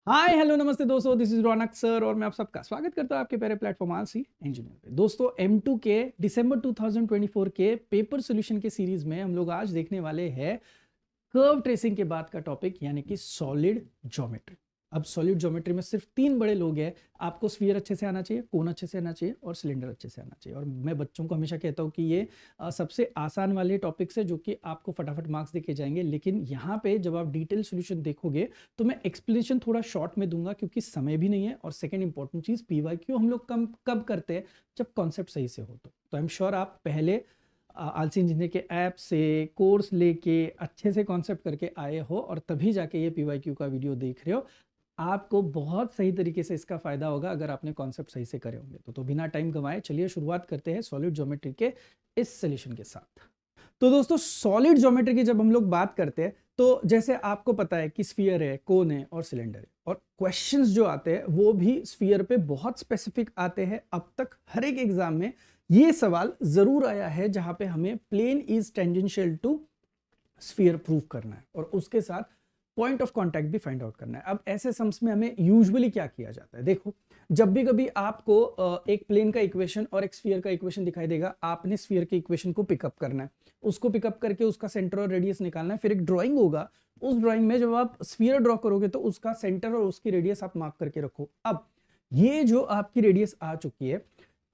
Hi hello नमस्ते दोस्तों, this is Raunak sir और मैं आप सबका स्वागत करता हूं आपके प्यारे प्लेटफॉर्म आलसी इंजीनियर पे। दोस्तों M2 के दिसंबर 2024 के पेपर सॉल्यूशन के सीरीज में हम लोग आज देखने वाले हैं कर्व ट्रेसिंग के बाद का टॉपिक यानी कि सॉलिड ज्योमेट्री। अब सॉलिड ज्योमेट्री में सिर्फ तीन बड़े लोग हैं। आपको स्फीयर अच्छे से आना चाहिए, कोन अच्छे से आना चाहिए और सिलेंडर अच्छे से आना चाहिए। और मैं बच्चों को हमेशा कहता हूँ कि ये सबसे आसान वाले टॉपिक्स है जो कि आपको फटाफट मार्क्स देके जाएंगे। लेकिन यहाँ पे जब आप डिटेल सोल्यूशन देखोगे तो मैं एक्सप्लेनेशन थोड़ा शॉर्ट में दूंगा क्योंकि समय भी नहीं है। और सेकेंड इंपॉर्टेंट चीज, PYQ हम लोग कब करते हैं, जब कॉन्सेप्ट सही से हो। तो आई एम श्योर आप पहले आलसी इंजीनियर के ऐप से कोर्स लेके अच्छे से कॉन्सेप्ट करके आए हो और तभी जाके ये PYQ का वीडियो देख रहे हो। आपको बहुत सही तरीके से इसका फायदा होगा अगर आपने कॉन्सेप्ट सही से करे होंगे। तो बिना टाइम गंवाए चलिए शुरुआत करते हैं सॉलिड ज्योमेट्री के इस सोल्यूशन के साथ। तो दोस्तों, सॉलिड ज्योमेट्री की जब हम लोग बात करते हैं तो जैसे आपको पता है कि स्फीयर है, कोन है और सिलेंडर है। और क्वेश्चंस जो आते हैं वो भी स्फीयर पे बहुत स्पेसिफिक आते हैं। अब तक हर एक एग्जाम में ये सवाल जरूर आया है जहां पे हमें plane is tangential to sphere prove करना है और उसके साथ पॉइंट ऑफ कांटेक्ट भी फाइंड आउट करना है। अब ऐसे सम्स में हमें यूजुअली क्या किया जाता है, देखो, जब भी कभी आपको एक प्लेन का इक्वेशन और एक स्फीयर का इक्वेशन दिखाई देगा, आपने स्फीयर के इक्वेशन को पिकअप करना है, उसको पिकअप करके उसका सेंटर और रेडियस निकालना है। फिर एक ड्राइंग होगा, उस ड्राइंग में जब आप स्फीयर ड्रॉ करोगे तो उसका सेंटर और उसकी रेडियस आप मार्क करके रखो। अब ये जो आपकी रेडियस आ चुकी है,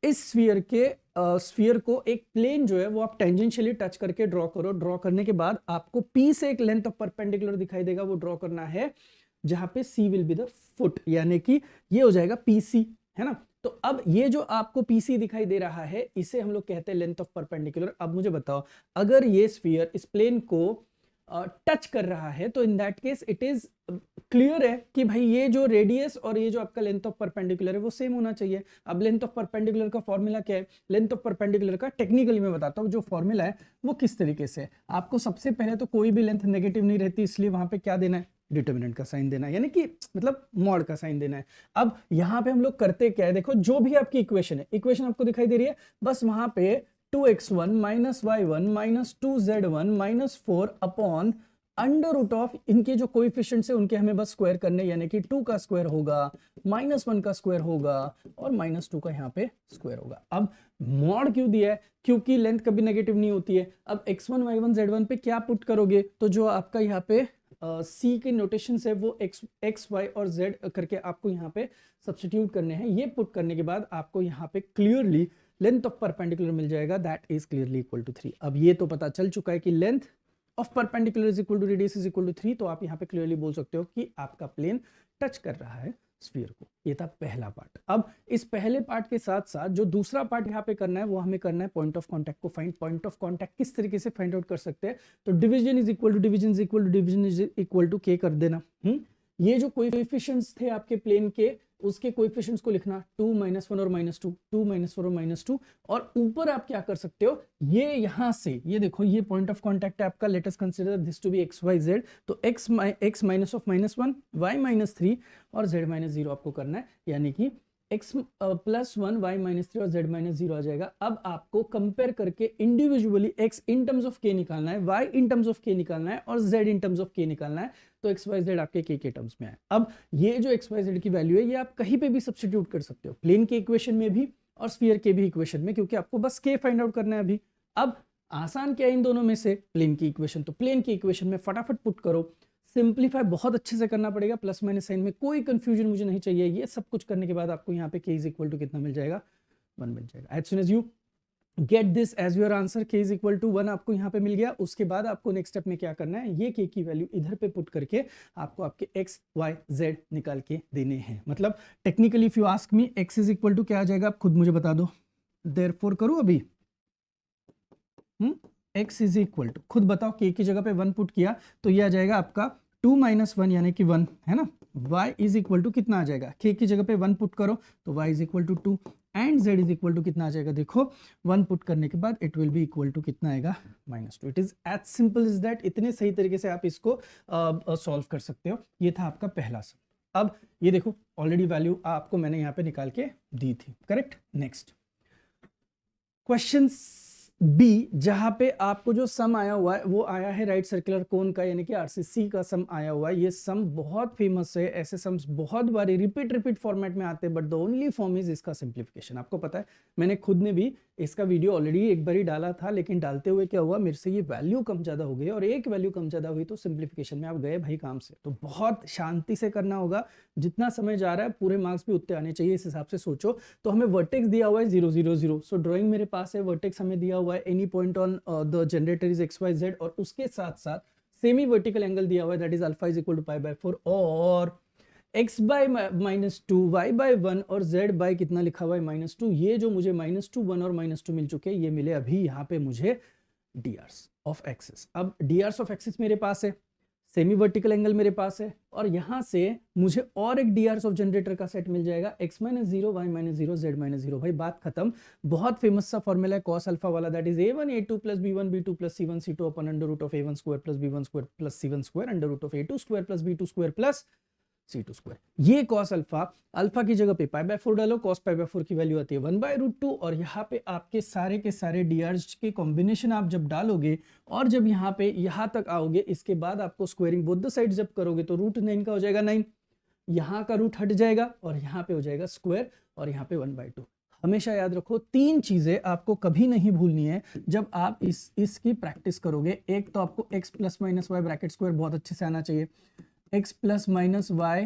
इस स्फीयर को एक प्लेन जो है वो आप टेंजेंशियली टच करके ड्रॉ करो। ड्रॉ करने के बाद आपको P से एक लेंथ ऑफ परपेंडिकुलर दिखाई देगा, वो ड्रॉ करना है जहां पे C will be the foot, यानी कि ये हो जाएगा PC, है ना। तो अब ये जो आपको PC दिखाई दे रहा है इसे हम लोग कहते हैं लेंथ ऑफ परपेंडिकुलर। अब मुझे बताओ, अगर ये स्फीयर इस प्लेन को टच कर रहा है तो in that case it is clear है कि भाई ये जो रेडियस और ये जो आपका लेंथ ऑफ परपेंडिकुलर है वो सेम होना चाहिए। अब लेंथ ऑफ परपेंडिकुलर का फॉर्मूला क्या है, लेंथ ऑफ परपेंडिकुलर का टेक्निकली मैं बताता हूँ जो फॉर्मूला है वो किस तरीके से है। आपको सबसे पहले तो कोई भी लेंथ नेगेटिव नहीं रहती, इसलिए वहां पे क्या देना है, डिटर्मिनेंट का साइन देना है, यानी कि मतलब मॉड का साइन देना है। अब यहाँ पे हम लोग करते क्या है, देखो, जो भी आपकी इक्वेशन है, इक्वेशन आपको दिखाई दे रही है, बस वहां पे 2x1 minus y1 minus 2z1 minus 4 upon under root of इनके जो कोएफिशिएंट्स है उनके हमें बस स्क्वायर करने, यानी कि 2 का स्क्वायर होगा, -1 का स्क्वायर होगा और -2 का यहाँ पे स्क्वायर होगा। अब मॉड क्यों दिया है, क्योंकि लेंथ कभी नेगेटिव नहीं होती है। अब x1 y1 z1 पे क्या पुट करोगे, तो जो आपका यहाँ पे C के नोटेशन है वो x y और z करके आपको यहाँ पे सब्स्टिट्यूट करने हैं। ये पुट करने के बाद आपको यहाँ पे क्लियरली लेंथ ऑफ परपेंडिकुलर मिल जाएगा, that is clearly equal to 3। अब ये तो पता चल चुका है कि length of perpendicular is equal to radius is equal to 3, तो आप यहाँ पे क्लियरली बोल सकते हो कि आपका प्लेन टच कर रहा है स्फीयर को। ये था पहला पार्ट। अब इस पहले पार्ट के साथ साथ जो दूसरा पार्ट यहाँ पे करना है वो हमें करना है पॉइंट ऑफ कांटेक्ट को फाइंड। पॉइंट ऑफ कांटेक्ट किस तरीके से फाइंड आउट कर सकते हैं, तो division is equal to division is equal to division is equal to के कर देना। ये जो कोएफिशिएंट्स थे आपके प्लेन के, उसके कोएफिशिएंट्स को लिखना 2 -1 और -2, 2 -4 और -2। और ऊपर आप क्या कर सकते हो, ये यहां से ये देखो, ये पॉइंट ऑफ कांटेक्ट है आपका, let us consider this to be x y z। तो x माइनस ऑफ -1, y -3 और z -0 आपको करना है, यानी कि x +1 y -3 और z -0 आ जाएगा। अब आपको कंपेयर करके individually x in terms of k निकालना है, y in terms of k निकालना है और z in terms of k निकालना है। तो x y z आपके k के टर्म्स में है। अब ये जो x y z की वैल्यू है ये आप कहीं पे भी सब्स्टिट्यूट कर सकते हो, प्लेन के इक्वेशन में भी और स्फीयर के भी इक्वेशन में, क्योंकि आपको बस k फाइंड आउट करना है अभी। अब आसान क्या है इन दोनों में से, प्लेन की इक्वेशन, तो प्लेन की इक्वेशन में फटाफट पुट करो। सिंप्लीफाई बहुत अच्छे से करना पड़ेगा, प्लस माइनस साइन में कोई कंफ्यूजन मुझे नहीं चाहिए। ये सब कुछ करने के बाद आपको यहाँ पे k इज इक्वल टू कितना मिल जाएगा, 1 मिल जाएगा। As soon as you get this as your answer, k is equal to 1 आपको यहाँ पे मिल गया। उसके बाद आपको नेक्स्ट स्टेप में क्या करना है, ये k की वैल्यू इधर पे पुट करके आपको आपके x y z निकाल के देने हैं। मतलब technically if you ask me, x is equal to क्या आ जाएगा, आप खुद मुझे बता दो। देयरफॉर करूं अभी, x इज इक्वल टू, खुद बताओ, k की जगह पे 1 पुट किया तो ये आ जाएगा आपका 2 - 1 यानी कि 1, है ना। y इज इक्वल टू कितना आ जाएगा, k की जगह पे 1 पुट करो तो y is equal to 2 and z is equal to कितना आ जाएगा, देखो 1 पुट करने के बाद it will be equal to कितना आएगा, -2। It is as simple is that. इतने सही तरीके से आप इसको सॉल्व कर सकते हो। ये था आपका पहला सम। अब ये देखो, ऑलरेडी वैल्यू आपको मैंने यहाँ पे निकाल के दी थी, करेक्ट। नेक्स्ट क्वेश्चन बी, जहां पे आपको जो सम आया हुआ है वो आया है राइट सर्कुलर कोन का, यानी कि आरसीसी का सम आया हुआ है। ये सम बहुत फेमस है, ऐसे सम्स बहुत बार रिपीट फॉर्मेट में आते हैं, but the only form is इसका सिंप्लीफिकेशन। आपको पता है मैंने खुद ने भी इसका वीडियो ऑलरेडी एक बार ही डाला था, लेकिन डालते हुए क्या हुआ, मेरे से ये वैल्यू कम ज्यादा हो गई, और एक वैल्यू कम ज्यादा हुई तो सिंप्लीफिकेशन में आप गए भाई काम से। तो बहुत शांति से करना होगा, जितना समय जा रहा है पूरे मार्क्स भी उतने आने चाहिए, इस हिसाब से सोचो। तो हमें वर्टेक्स दिया हुआ है 0 0 0, सो ड्राइंग मेरे पास है, वर्टेक्स हमें दिया हुआ है any point on the generator is x y z, और उसके साथ साथ सेमी वर्टिकल एंगल दिया हुआ है that is alpha is equal to pi by 4, और x बाय -2, y बाय 1 और z बाय कितना लिखा हुआ है -2। ये जो मुझे -2, 1 और -2 मिल चुके हैं, ये मिले अभी यहाँ पे मुझे drs ऑफ एक्सिस। अब drs ऑफ एक्सिस मेरे पास है, सेमी वर्टिकल एंगल मेरे पास है, और यहां से मुझे और एक drs ऑफ जनरेटर का सेट मिल जाएगा, x -0, y -0, z -0। भाई बात खत्म। बहुत फेमस सा फॉर्मूला है cos अल्फा वाला, that is a1 a2 plus b1 b2 plus c1 c2 upon under root of a1 square plus b1 square plus c1 square under root of a2 square plus b2 square plus c2 square. ये cos alpha, alpha की जगह पे पाई by 4 डालो, cos pi by 4 की value आती है 1/√2, और यहाँ पे आपके सारे के सारे drs के कॉम्बिनेशन आप जब डालोगे और जब यहाँ पे यहाँ तक आओगे, इसके बाद आपको स्क्वायरिंग बोथ द साइड जब करोगे तो √9 का हो जाएगा 9, यहाँ का रूट हट जाएगा और यहाँ पे हो जाएगा स्क्वायर, और यहाँ पे 1/2। हमेशा याद रखो तीन चीजें आपको कभी नहीं भूलनी है जब आप इसकी प्रैक्टिस करोगे। एक तो आपको x plus minus y bracket square बहुत अच्छे से आना चाहिए, x plus minus y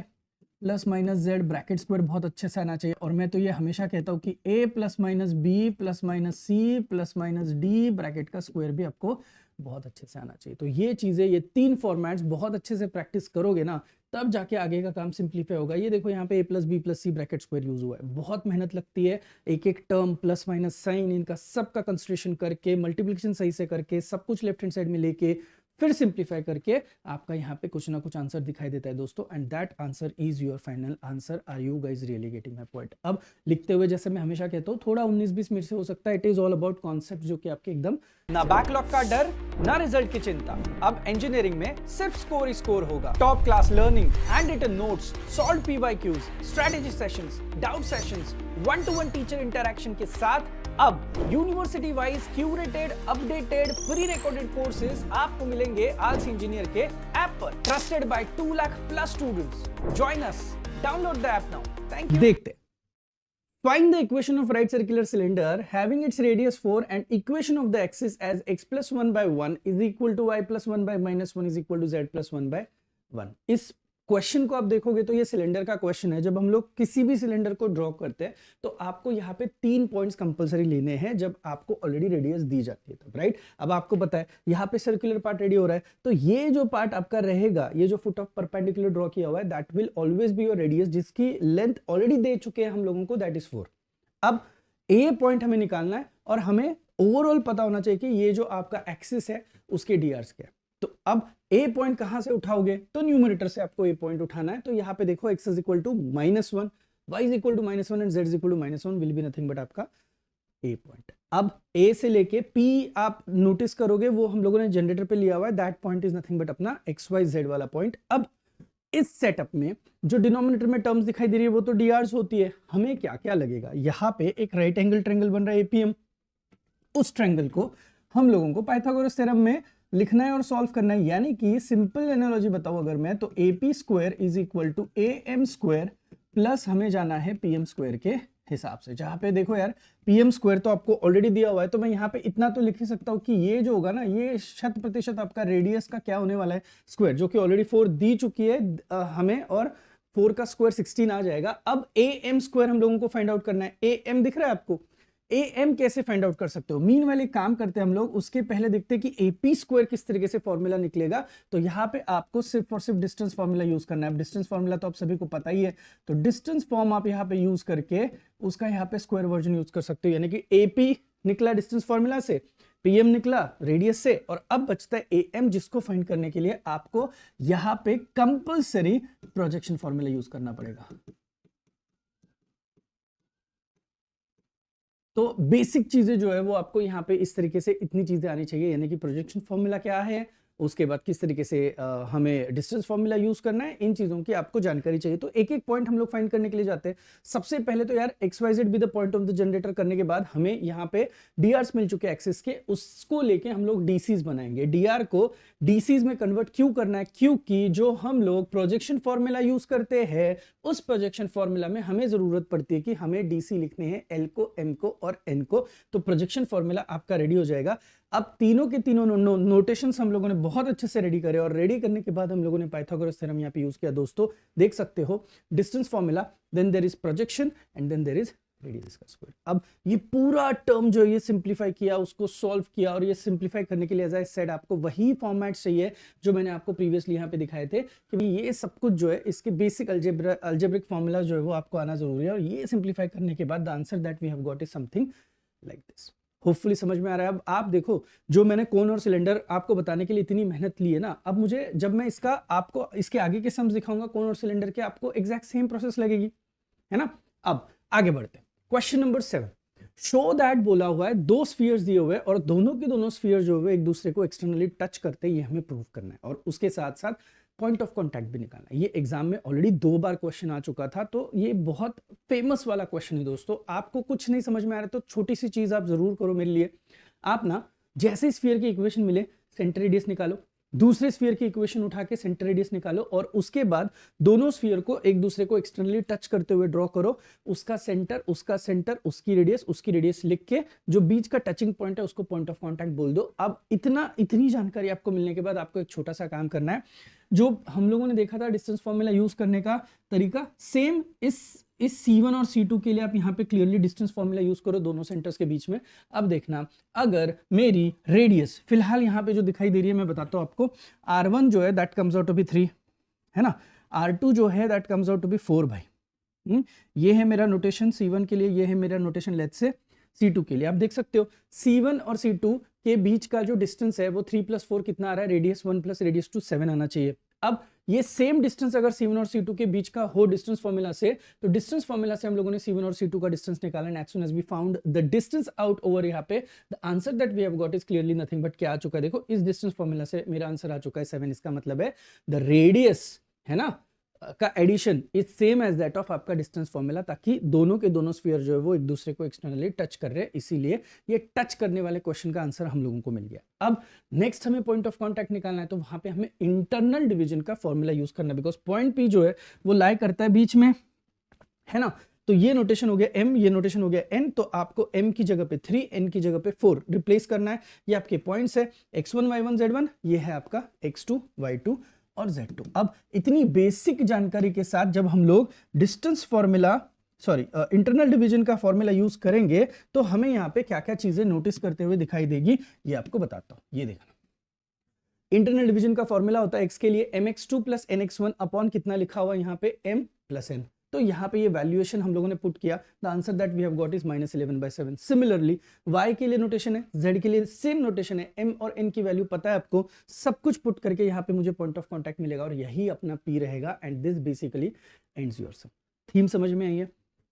plus minus z bracket square बहुत अच्छे से आना चाहिए, और मैं तो ये हमेशा कहता हूँ कि a plus minus b plus minus c plus minus d bracket का स्क्वायर भी आपको बहुत अच्छे से आना चाहिए। तो ये चीजें, ये तीन फॉर्मेट्स बहुत अच्छे से प्रैक्टिस करोगे ना, तब जाके आगे का काम सिंप्लीफाई होगा। ये देखो यहाँ पे a plus b plus c bracket square use हुआ है, बहुत मेहनत लगती है, एक एक टर्म प्लस माइनस साइन इनका सबका कंसिडरेशन करके, मल्टीप्लिकेशन सही से करके, सब कुछ लेफ्ट हैंड साइड में लेके फिर सिंप्लीफाई करके आपका यहाँ पे कुछ ना कुछ आंसर दिखाई देता है दोस्तों, and that answer is your final answer. Are you guys really getting my point? अब लिखते हुए जैसे मैं हमेशा कहता हूँ, थोड़ा 19-20 मिनट से हो सकता है, it is all about concept जो कि आपके एकदम, ना बैकलॉग का डर ना रिजल्ट की चिंता। अब इंजीनियरिंग में सिर्फ स्कोर ही स्कोर होगा। Top class learning, hand written notes, solve PYQs, strategy sessions, doubt sessions, 1-to-1 teacher interaction के साथ अब university wise curated, updated, pre recorded courses आपको मिलेंगे आल्स इंजीनियर के ऐप पर, trusted by 2 lakh plus students. Join us, download the app now. Thank you. देखते, find the equation of right circular cylinder having its radius 4 and equation of the axis as x plus 1 by 1 is equal to y plus 1 by minus 1 is equal to z plus 1 by 1। इस question को आप देखोगे तो ये cylinder का question है। जब हम लोग किसी भी सिलेंडर को ड्रॉ करते हैं तो आपको यहाँ पे 3 पॉइंट्स कंपलसरी लेने हैं जब आपको ऑलरेडी रेडियस दी जाती है तब, राइट। अब आपको पता है यहाँ पे सर्कुलर पार्ट रेडी हो रहा है, तो ये जो पार्ट आपका रहेगा, ये जो फुट ऑफ परपेंडिकुलर ड्रॉ किया हुआ है, that will always be your radius, जिसकी लेंथ ऑलरेडी दे चुके हैं हम लोगों को, दैट इज 4। अब ए पॉइंट हमें निकालना है और हमें ओवरऑल पता होना चाहिए कि ये जो आपका एक्सिस है उसके डीआर्स क्या है। तो अब ए पॉइंट कहां से उठाओगे, तो न्यूमरेटर से आपको ए पॉइंट उठाना है। तो यहां पे देखो x is equal to -1, y is equal to -1 and z is equal to -1 will be nothing but आपका ए पॉइंट। अब ए से लेके p आप नोटिस करोगे वो हम लोगों ने जनरेटर पे लिया हुआ है, that point is nothing but अपना xyz वाला पॉइंट। अब इस सेटअप में जो डिनोमिनेटर में टर्म्स दिखाई दे रही है वो तो डीआर्स होती है। हमें क्या क्या लगेगा, यहाँ पे एक राइट एंगल ट्रायंगल बन रहा है एपीएम, उस ट्रायंगल को हम लोगों को पाइथागोरस थ्योरम में लिखना है और सॉल्व करना है। यानी कि सिंपल एनालॉजी बताओ अगर मैं, तो AP square is equal to AM square plus हमें जाना है PM स्क्वायर के हिसाब से। जहां पे देखो यार PM स्क्वायर तो आपको ऑलरेडी दिया हुआ है, तो मैं यहाँ पे इतना तो लिख ही सकता हूँ कि ये जो होगा ना, ये 100% आपका रेडियस का क्या होने वाला है, स्क्वायर, जो कि ऑलरेडी 4 दी चुकी है हमें, और 4 का स्क्वायर 16 आ जाएगा। अब AM स्क्वायर हम लोगों को फाइंड आउट करना है। AM दिख रहा है आपको, AM कैसे फाइंड आउट कर सकते हो? मीन वाले काम करते हैं हम लोग, उसके पहले देखते हैं कि AP स्क्वायर किस तरीके से फॉर्मूला निकलेगा। तो यहाँ पे आपको सिर्फ और सिर्फ डिस्टेंस फॉर्मूला यूज करना है। डिस्टेंस फॉर्मूला तो आप सभी को पता ही है, तो डिस्टेंस फॉर्म आप यहाँ पे यूज करके उसका यहाँ पे स्क्वायर वर्जन यूज कर सकते हो। यानी कि AP निकला डिस्टेंस फॉर्मूला से, PM निकला रेडियस से, और अब बचता है AM, जिसको फाइंड करने के लिए आपको यहाँ पे कंपल्सरी प्रोजेक्शन फॉर्मूला यूज करना पड़ेगा। तो बेसिक चीजें जो है वो आपको यहाँ पे इस तरीके से इतनी चीजें आनी चाहिए। यानी कि प्रोजेक्शन फॉर्मूला क्या है, उसके बाद किस तरीके से हमें डिस्टेंस फॉर्मूला यूज करना है, इन चीजों की आपको जानकारी चाहिए। तो एक एक पॉइंट हम लोग फाइंड करने के लिए जाते हैं। सबसे पहले तो यार XYZ be the point of the generator करने के बाद हमें यहाँ पे डीआरस मिल चुके हैं एक्सिस के, उसको लेके हम लोग डीसीज बनाएंगे। डीआर को डीसीज में कन्वर्ट क्यों करना है, क्योंकि जो हम लोग प्रोजेक्शन फॉर्मूला यूज करते हैं उस प्रोजेक्शन फॉर्मूला में हमें जरूरत पड़ती है कि हमें डीसी लिखने हैं, एल को, एम को और एन को। तो प्रोजेक्शन फॉर्मूला आपका रेडी हो जाएगा। अब तीनों के तीनों नोटेशंस हम लोगों ने बहुत अच्छे से रेडी करे और रेडी करने के बाद हम लोगों ने पाइथागोरस थ्योरम यहाँ पे यूज किया। दोस्तों देख सकते हो, distance formula, then there is projection and then there is radius का स्क्वायर। अब ये पूरा टर्म जो ये सिंप्लीफाई किया, उसको सॉल्व किया, और ये सिंप्लीफाई करने के लिए एज आई सेड आपको वही फॉर्मेट चाहिए जो मैंने आपको प्रीवियसली यहाँ पे दिखाए थे कि ये सब कुछ जो है इसके बेसिक अलजेब्रिक फॉर्मूला जो है वो आपको आना जरूरी है। और ये सिंप्लीफाई करने के बाद the answer that we have got is something like this. Hopefully समझ में आ रहा है। अब आप देखो, जो मैंने कोन और सिलेंडर आपको बताने के लिए इतनी मेहनत ली है ना, अब मुझे जब मैं इसका आपको इसके आगे के सम्स दिखाऊंगा कोन और सिलेंडर के, आपको एग्जैक्ट सेम प्रोसेस लगेगी, है ना। अब आगे बढ़ते हैं। क्वेश्चन नंबर 7, शो दैट बोला हुआ है, दो स्फीयर्स दिए हुए और दोनों के दोनों स्फीयर जो है एक दूसरे को एक्सटर्नली टच करते हैं, ये हमें प्रूव करना है और उसके साथ साथ पॉइंट ऑफ कांटेक्ट भी निकालना है। ये एग्जाम में ऑलरेडी 2 बार क्वेश्चन आ चुका था, तो ये बहुत फेमस वाला क्वेश्चन है दोस्तों। आपको कुछ नहीं समझ में आ रहा तो छोटी सी चीज आप जरूर करो मेरे लिए। आप ना जैसे स्फीयर की इक्वेशन मिले, सेंटर रेडियस निकालो, दूसरे स्फीयर की इक्वेशन उठा के सेंटर रेडियस निकालो और उसके बाद दोनों स्फीयर को एक दूसरे को एक्सटर्नली टच करते हुए ड्रॉ करो। उसका सेंटर, उसकी रेडियस लिख के जो बीच का टचिंग पॉइंट है उसको पॉइंट ऑफ कांटेक्ट बोल दो। अब इतनी जानकारी आपको मिलने के बाद आपको एक छोटा सा काम करना है। जो हम लोगों ने देखा था डिस्टेंस फॉर्मूला यूज करने का तरीका, सेम इस C1 और C2 के लिए आप यहाँ पे क्लियरली डिस्टेंस फॉर्मूला यूज करो दोनों सेंटर्स के बीच में। अब देखना, अगर मेरी रेडियस फिलहाल यहाँ पे जो दिखाई दे रही है मैं बताता हूँ आपको, R1 जो है that comes out to be 3, है ना, R2 जो है that comes out to be 4 भाई। ये है मेरा नोटेशन C1 के लिए, ये है मेरा नोटेशन लेट्स से C2 के लिए। आप देख सकते हो C1 और C2 के बीच का जो डिस्टेंस है वो 3 + 4 कितना आ रहा है, रेडियस 1 + रेडियस 2 7 आना चाहिए। अब ये सेम डिस्टेंस अगर C1 और C2 के बीच का हो डिस्टेंस फॉर्मूला से, तो डिस्टेंस फॉर्मूला से हम लोगों ने C1 और C2 का डिस्टेंस निकाला and as soon as we found the distance out over, यहाँ पे the answer that we have got is clearly nothing but क्या आ चुका है, देखो इस डिस्टेंस फॉर्मूला से मेरा आंसर आ चुका है 7। इसका मतलब है द रेडियस, है ना, का addition is same as that of आपका डिस्टेंस फॉर्मूला, ताकि दोनों के दोनों स्फीयर जो है वो एक दूसरे को एक्सटर्नली टच कर रहे हैं। इसीलिए ये टच करने वाले क्वेश्चन का आंसर हम लोगों को मिल गया। अब नेक्स्ट हमें पॉइंट ऑफ कांटेक्ट निकालना है, तो वहां पे हमें इंटरनल डिवीजन का फॉर्मूला यूज करना है, बिकॉज पॉइंट P जो है वो लाई करता है बीच में, है ना। तो ये नोटेशन हो गया M, ये नोटेशन हो गया N, तो आपको M की जगह पे 3, N की जगह पे 4 रिप्लेस करना है। ये आपके पॉइंट्स है x1 y1 z1, ये है आपका x2 y2 और Z2। अब इतनी बेसिक जानकारी के साथ जब हम लोग डिस्टेंस फॉर्मूला इंटरनल डिवीजन का फॉर्मूला यूज करेंगे तो हमें यहाँ पे क्या क्या चीजें नोटिस करते हुए दिखाई देगी, ये आपको बताता हूं। ये देखना, इंटरनल डिवीजन का फॉर्मूला होता है x के लिए mx2 + nx1 अपॉन कितना लिखा हुआ यहाँ पे m + n। तो यहाँ पे ये वैल्यूएशन हम लोगों ने पुट किया, the answer that we have got is -11/7। Similarly y के लिए नोटेशन है, z के लिए सेम नोटेशन है, m और n की वैल्यू पता है आपको, सब कुछ पुट करके यहाँ पे मुझे पॉइंट ऑफ कांटेक्ट मिलेगा और यही अपना p रहेगा and this basically ends your sum. Theme समझ में आई है,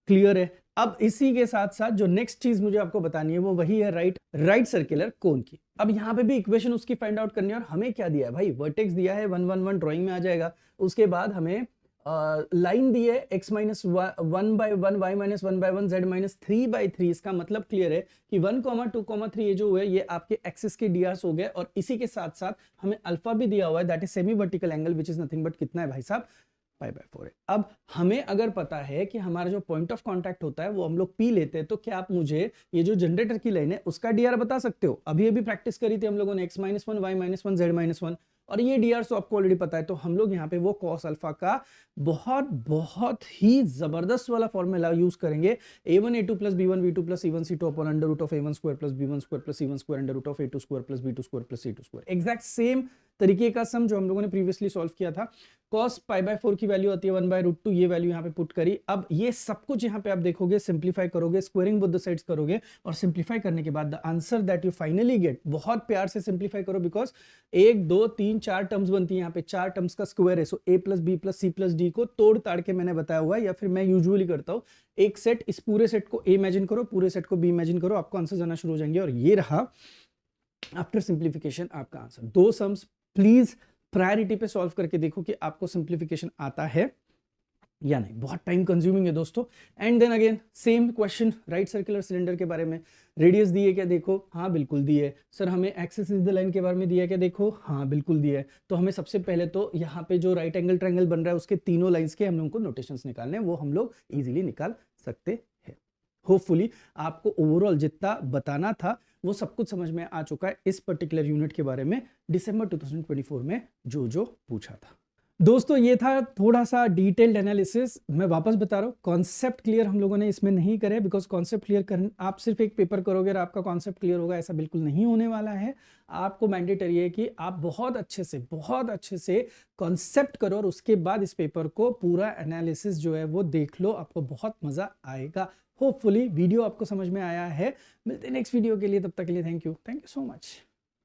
क्लियर है। अब इसी के साथ साथ जो नेक्स्ट चीज मुझे आपको बतानी है वो वही है राइट सर्कुलर कोन की। अब यहाँ पे भी इक्वेशन उसकी फाइंड आउट करनी है और हमें क्या दिया है भाई, वर्टेक्स दिया है 1 1 1, ड्राइंग में आ जाएगा। उसके बाद हमें लाइन दी है x - 1/1 y - 1/1 z - 3/3। इसका मतलब क्लियर है कि 1, 2, 3 ये जो है ये आपके एक्सिस के डीआर्स हो गए और इसी के साथ साथ हमें अल्फा भी दिया हुआ है, that is semi vertical angle which is nothing but कितना है भाई साहब, π/4 है। अब हमें अगर पता है कि हमारा जो पॉइंट ऑफ कांटेक्ट होता है वो हम लोग P लेते हैं, तो क्या आप मुझे ये जो जनरेटर की लाइन है उसका डीआर बता सकते हो? अभी प्रैक्टिस करी थी हम लोगों ने x - 1 y - 1 z - 1 और ये डीआर तो आपको ऑलरेडी पता है। तो हम लोग यहाँ पे वो cos अल्फा का बहुत ही जबरदस्त वाला फॉर्मूला यूज करेंगे, a1 a2 + b1 b2 + c1 c2 upon √a1² + b1² + c1² √a2² + b2² + c2²। Exact same तरीके का सम जो हम लोगों ने प्रीवियसली सॉल्व किया था। cos π/4 की वैल्यू आती है 1/√2, ये वैल्यू यहाँ पे पुट करी। अब ये सब कुछ यहाँ पे आप देखोगे, सिंप्लीफाई करोगे, स्क्वायरिंग बोथ द साइड्स करोगे और सिंप्लीफाई करने के बाद the answer that you finally get, बहुत प्यार से सिंप्लीफाई करो बिकॉज 1 2 3 4 टर्म्स बनती है यहाँ पे, 4 टर्म्स का स्क्वायर है। सो a + b + c + d को तोड़ ताड़ के मैंने बताया हुआ है, या फिर मैं यूजुअली करता हूँ एक सेट, इस पूरे सेट को a इमेजिन करो, पूरे सेट को b इमेजिन करो, आपको आंसर जाना शुरू हो जाएंगे। और ये रहा आफ्टर सिंप्लीफिकेशन आपका आंसर। 2 सम्स प्लीज प्रायोरिटी पे सॉल्व करके देखो कि आपको सिंप्लीफिकेशन आता है या नहीं। बहुत टाइम कंज्यूमिंग है दोस्तों। And then again same question right circular cylinder के बारे में, रेडियस दी है क्या, देखो हाँ बिल्कुल दी है। सर हमें एक्सिस इज द लाइन के बारे में दिया है क्या, देखो हाँ बिल्कुल दिया है। तो हमें सबसे पहले तो यहाँ पे जो राइट एंगल ट्रायंगल बन रहा है उसके तीनों लाइंस के हम लोगों को नोटेशंस निकालने हैं, वो हम लोग इजीली निकाल सकते हैं। होपफुली आपको ओवरऑल जितना बताना था वो सब कुछ समझ में आ चुका है इस पर्टिकुलर यूनिट के बारे में, दिसंबर 2024 में जो पूछा था। दोस्तों ये था थोड़ा सा डिटेल्ड एनालिसिस। मैं वापस बता रहा हूँ, कॉन्सेप्ट क्लियर हम लोगों ने इसमें नहीं करे, बिकॉज कॉन्सेप्ट क्लियर कर आप सिर्फ एक पेपर करोगे और आपका कॉन्सेप्ट क्लियर होगा, ऐसा बिल्कुल नहीं होने वाला है। आपको मैंडेटरी है कि आप बहुत अच्छे से कॉन्सेप्ट करो और उसके बाद इस पेपर को पूरा एनालिसिस जो है वो देख लो, आपको बहुत मजा आएगा। होपफुली वीडियो आपको समझ में आया है। मिलते हैं नेक्स्ट वीडियो के लिए, तब तक के लिए थैंक यू सो मच।